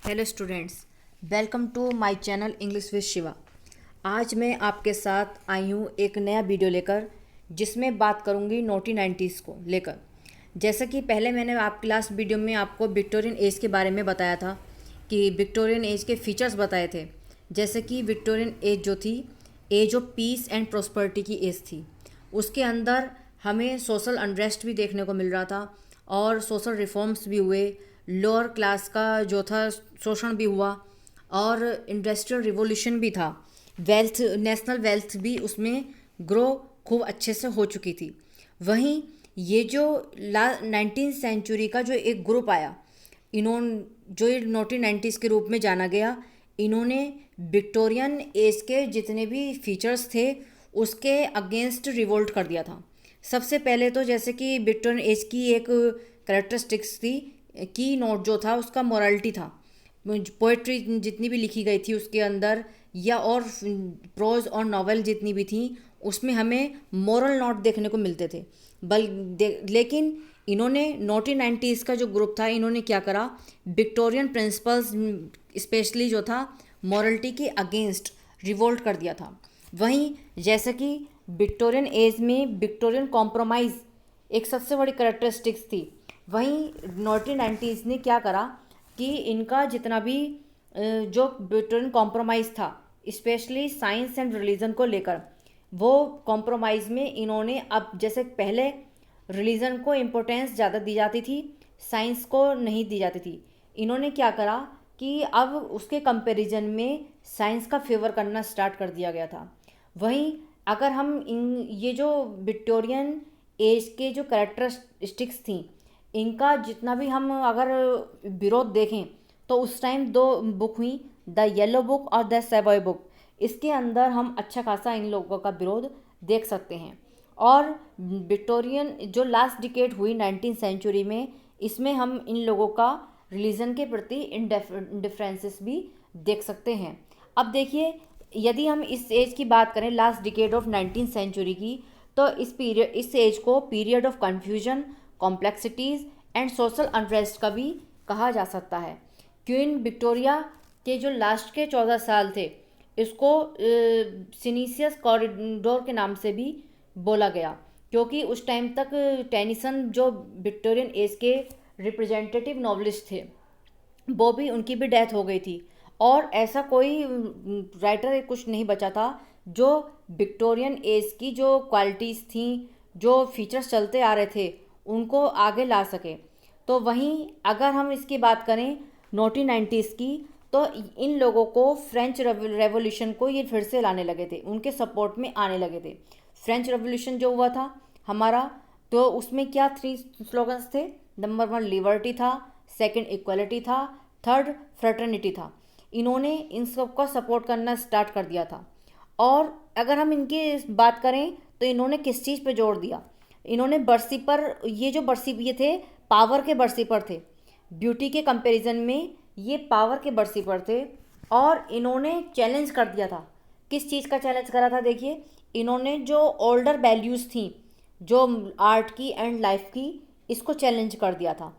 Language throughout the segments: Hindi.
Hello students, welcome to my channel English with Shiva. आज मैं आपके साथ आई हूँ एक नया वीडियो लेकर, जिसमें बात करूँगी नोटी 90s को लेकर। जैसा कि पहले मैंने आपकी लास्ट वीडियो में आपको विक्टोरियन एज के बारे में बताया था कि विक्टोरियन एज के फीचर्स बताए थे। जैसे कि विक्टोरियन एज जो थी, age of peace and prosperity की एज थी। उसके अंदर हमें सोशल अनरेस्ट भी देखने को मिल रहा था और सोशल रिफॉर्म्स भी हुए, लोअर क्लास का जो था शोषण भी हुआ और इंडस्ट्रियल रिवॉल्यूशन भी था। वेल्थ, नेशनल वेल्थ भी उसमें ग्रो खूब अच्छे से हो चुकी थी। वहीं ये जो 19th सेंचुरी का जो एक ग्रुप आया, इन्होंने जो 1990s के रूप में जाना गया, इन्होंने विक्टोरियन एज के जितने भी फीचर्स थे उसके अगेंस्ट रिवोल्ट कर दिया था। सबसे पहले तो जैसे कि विक्टोरियन एज की एक करेक्टरिस्टिक्स थी, की नोट जो था उसका मोरालिटी था। पोइट्री जितनी भी लिखी गई थी उसके अंदर, या और प्रोज और नॉवेल जितनी भी थी, उसमें हमें मोरल नोट देखने को मिलते थे। लेकिन इन्होंने 1990s का जो ग्रुप था, इन्होंने क्या करा, विक्टोरियन प्रिंसिपल्स स्पेशली जो था मॉरलिटी के अगेंस्ट रिवोल्ट कर दिया था। वहीं जैसे कि विक्टोरियन एज में विक्टोरियन कॉम्प्रोमाइज़ एक सबसे बड़ी करेक्टरिस्टिक्स थी। वहीं 1990s ने क्या करा कि इनका जितना भी जो विक्टोरियन कॉम्प्रोमाइज़ था, स्पेशली साइंस एंड रिलीजन को लेकर, वो कॉम्प्रोमाइज़ में इन्होंने, अब जैसे पहले रिलीजन को इम्पोर्टेंस ज़्यादा दी जाती थी, साइंस को नहीं दी जाती थी, इन्होंने क्या करा कि अब उसके कंपैरिजन में साइंस का फेवर करना स्टार्ट कर दिया गया था। वहीं अगर हम ये जो विक्टोरियन एज के जो कैरेक्टरिस्टिक्स थी, इनका जितना भी हम अगर विरोध देखें तो उस टाइम दो बुक हुई, द येलो बुक और द सेवॉय बुक। इसके अंदर हम अच्छा खासा इन लोगों का विरोध देख सकते हैं। और विक्टोरियन जो लास्ट डिकेड हुई 19th सेंचुरी में, इसमें हम इन लोगों का रिलीजन के प्रति इंडिफरेंसेस भी देख सकते हैं। अब देखिए, यदि हम इस एज की बात करें, last decade of 19th century की, तो इस एज को period of confusion, complexities and social unrest का भी कहा जा सकता है। क्वीन विक्टोरिया के जो लास्ट के 14 साल थे, इसको सिनीसियस कॉरिडोर के नाम से भी बोला गया, क्योंकि उस टाइम तक टेनिसन जो विक्टोरियन एज के रिप्रेजेंटेटिव नॉवलिस्ट थे, वो भी, उनकी भी डेथ हो गई थी। और ऐसा कोई राइटर कुछ नहीं बचा था जो विक्टोरियन एज की जो क्वालिटीज़ थी, जो फीचर्स चलते आ रहे थे, उनको आगे ला सके। तो वहीं अगर हम इसकी बात करें 1990s की, तो इन लोगों को फ्रेंच रेवोल्यूशन को ये फिर से लाने लगे थे, उनके सपोर्ट में आने लगे थे। फ्रेंच रेवोल्यूशन जो हुआ था हमारा, तो उसमें क्या 3 स्लोगन्स थे। नंबर 1 लिबर्टी था, सेकंड इक्वलिटी था, थर्ड फ्रेटर्निटी था। इन्होंने इन सब का सपोर्ट करना स्टार्ट कर दिया था। और अगर हम इनकी बात करें तो इन्होंने किस चीज़ पे जोर दिया, इन्होंने बर्सी पर, ये जो बर्सी ये थे, पावर के बर्सी पर थे। ब्यूटी के कंपैरिजन में ये पावर के बर्सी पर थे। और इन्होंने चैलेंज कर दिया था। किस चीज़ का चैलेंज करा था, देखिए, इन्होंने जो ओल्डर वैल्यूज़ थी, जो आर्ट की एंड लाइफ की, इसको चैलेंज कर दिया था।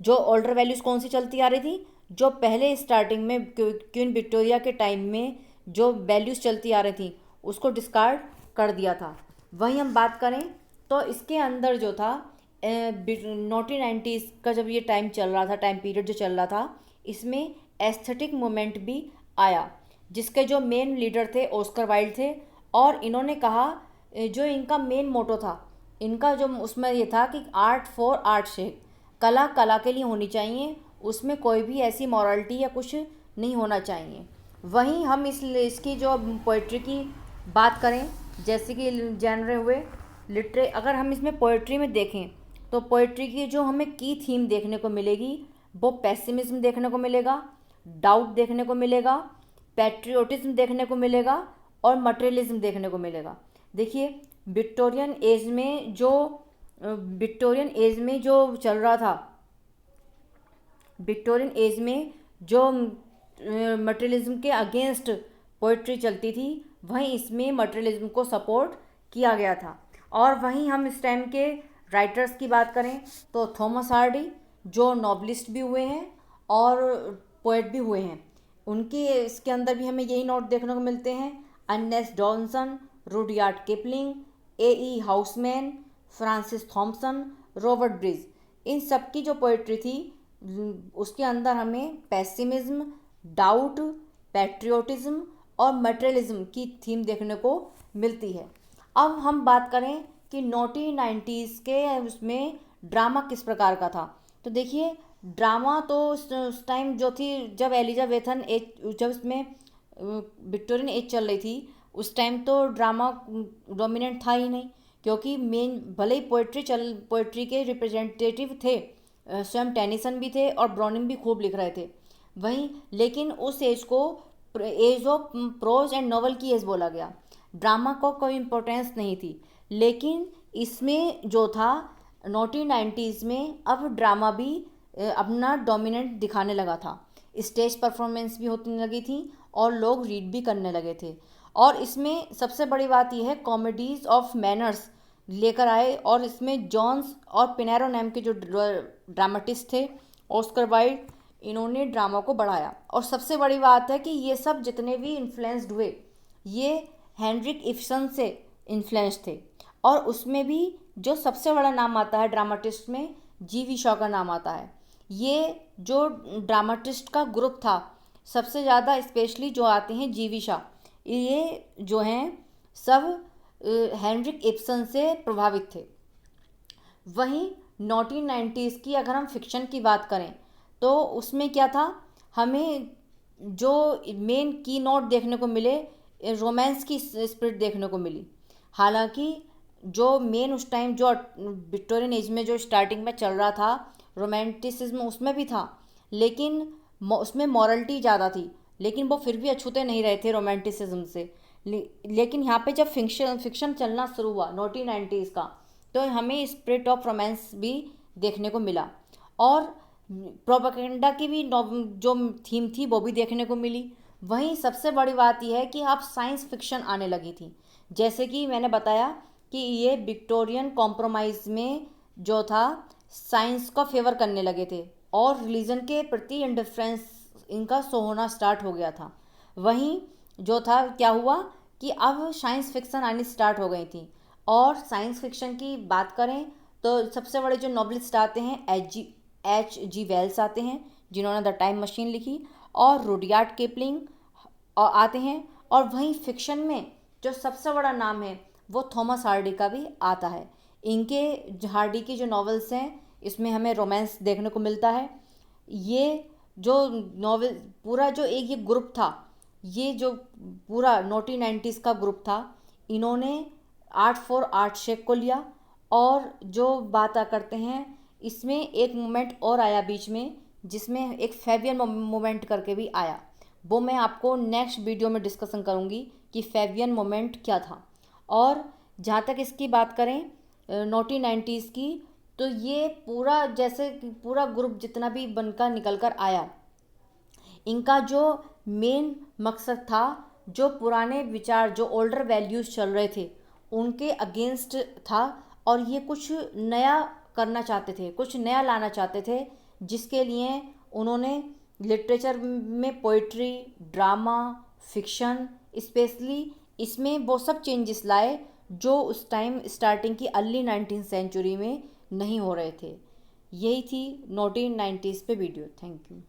जो ओल्डर वैल्यूज़ कौन सी चलती आ रही थी, जो पहले स्टार्टिंग में क्वीन विक्टोरिया के टाइम में जो वैल्यूज़ चलती आ रही थी, उसको डिस्कार्ड कर दिया था। वहीं हम बात करें तो इसके अंदर जो था 1990s का जब ये टाइम चल रहा था, टाइम पीरियड जो चल रहा था, इसमें एस्थेटिक मूवमेंट भी आया, जिसके जो मेन लीडर थे ऑस्कर वाइल्ड थे। और इन्होंने कहा, जो इनका मेन मोटो था, इनका जो उसमें ये था कि आर्ट फॉर आर्ट शेक, कला कला के लिए होनी चाहिए, उसमें कोई भी ऐसी मॉरलिटी या कुछ नहीं होना चाहिए। वहीं हम इसकी जो पोइट्री की बात करें, जैसे कि जनरे हुए लिटरे, अगर हम इसमें पोइट्री में देखें तो पोइट्री की जो हमें की थीम देखने को मिलेगी, वो पेसिमिज्म देखने को मिलेगा, डाउट देखने को मिलेगा, पैट्रियोटिज्म देखने को मिलेगा और मटेरियलिज्म देखने को मिलेगा। देखिए, विक्टोरियन एज में जो चल रहा था, विक्टोरियन एज में जो मटेरियलिज्म के अगेंस्ट पोइट्री चलती थी, वहीं इसमें मटेरियलिज्म को सपोर्ट किया गया था। और वहीं हम इस टाइम के राइटर्स की बात करें तो थॉमस हार्डी, जो नॉवलिस्ट भी हुए हैं और पोएट भी हुए हैं। उनके इसके अंदर भी हमें यही नोट देखने को मिलते हैं। Ernest Johnson, Rudyard Kipling, A Housman, Francis Thompson, Robert Bridge, इन सब की जो पोइट्री थी उसके अंदर हमें पेसिमिज्म, डाउट, पैट्रियोटिज्म और मटेरियलिज्म की थीम देखने को मिलती है। अब हम बात करें कि नोटी 90s के उसमें ड्रामा किस प्रकार का था। तो देखिए, ड्रामा तो उस टाइम जो थी, जब एलिजाबेथन एज, जब इसमें विक्टोरियन एज चल रही थी, उस टाइम तो ड्रामा डोमिनेंट था ही नहीं, क्योंकि मेन भले ही पोइट्री के रिप्रेजेंटेटिव थे, स्वयं टेनिसन भी थे और ब्राउनिंग भी खूब लिख रहे थे वहीं, लेकिन उस एज को age of prose and novel की एज बोला गया। ड्रामा को कोई इम्पोर्टेंस नहीं थी, लेकिन इसमें जो था नोटी 90s में अब ड्रामा भी अपना डोमिनेंट दिखाने लगा था। स्टेज परफॉर्मेंस भी होने लगी थी और लोग रीड भी करने लगे थे। और इसमें सबसे बड़ी बात यह है, कॉमेडीज ऑफ मैनर्स लेकर आए, और इसमें जॉन्स और पिनेरो नाम के जो ड्रामाटिस्ट थे, ऑस्कर वाइल्ड, इन्होंने ड्रामा को बढ़ाया। और सबसे बड़ी बात है कि ये सब जितने भी इन्फ्लुएंस्ड हुए, ये हेनरिक इब्सन से इन्फ्लुएंस थे। और उसमें भी जो सबसे बड़ा नाम आता है ड्रामाटिस्ट में, जी.वी. शॉ का नाम आता है। ये जो ड्रामाटिस्ट का ग्रुप था, सबसे ज़्यादा स्पेशली जो आते हैं जी.वी. शॉ, ये जो हैं सब हेनरिक इब्सन से प्रभावित थे। वहीं 1990s की अगर हम फिक्शन की बात करें तो उसमें क्या था, हमें जो मेन की नोट देखने को मिले, रोमांस की स्पिरिट देखने को मिली। हालांकि जो मेन उस टाइम जो विक्टोरियन एज में जो स्टार्टिंग में चल रहा था रोमांटिसिज्म, उसमें भी था, लेकिन उसमें मॉरलिटी ज़्यादा थी, लेकिन वो फिर भी अछूते नहीं रहे थे रोमांटिसिज्म से। लेकिन यहाँ पे जब फिक्शन चलना शुरू हुआ 1990s का, तो हमें स्पिरिट ऑफ रोमांस भी देखने को मिला, और प्रोपेगेंडा की भी जो थीम थी वो भी देखने को मिली। वहीं सबसे बड़ी बात यह है कि अब साइंस फिक्शन आने लगी थी। जैसे कि मैंने बताया कि ये विक्टोरियन कॉम्प्रोमाइज़ में जो था, साइंस का फेवर करने लगे थे और रिलीजन के प्रति इंडिफरेंस इनका शो होना स्टार्ट हो गया था। वहीं जो था, क्या हुआ कि अब साइंस फिक्शन आनी स्टार्ट हो गई थी। और साइंस फिक्शन की बात करें तो सबसे बड़े जो नॉवलिस्ट आते हैं, H.G. वेल्स आते हैं, जिन्होंने द टाइम मशीन लिखी, और रुडयार्ड किपलिंग आते हैं। और वहीं फिक्शन में जो सबसे बड़ा नाम है वो थॉमस हार्डी का भी आता है। इनके हार्डी की जो नॉवेल्स हैं, इसमें हमें रोमांस देखने को मिलता है। ये जो नॉवेल पूरा जो एक ये ग्रुप था, ये जो पूरा 1990s का ग्रुप था, इन्होंने आर्ट फॉर आर्ट शेप को लिया। और जो बात करते हैं, इसमें एक मोमेंट और आया बीच में, जिसमें एक फेबियन मोमेंट करके भी आया। वो मैं आपको नेक्स्ट वीडियो में डिस्कशन करूँगी कि फेबियन मोमेंट क्या था। और जहाँ तक इसकी बात करें 1990s की, तो ये पूरा जैसे पूरा ग्रुप जितना भी बनकर निकल कर आया, इनका जो मेन मकसद था, जो पुराने विचार, जो ओल्डर वैल्यूज़ चल रहे थे, उनके अगेंस्ट था। और ये कुछ नया करना चाहते थे, कुछ नया लाना चाहते थे, जिसके लिए उन्होंने लिटरेचर में पोइट्री, ड्रामा, फिक्शन, स्पेशली इसमें वो सब चेंजेस लाए जो उस टाइम स्टार्टिंग की अर्ली 19th सेंचुरी में नहीं हो रहे थे। यही थी 1990s पे वीडियो। Thank you.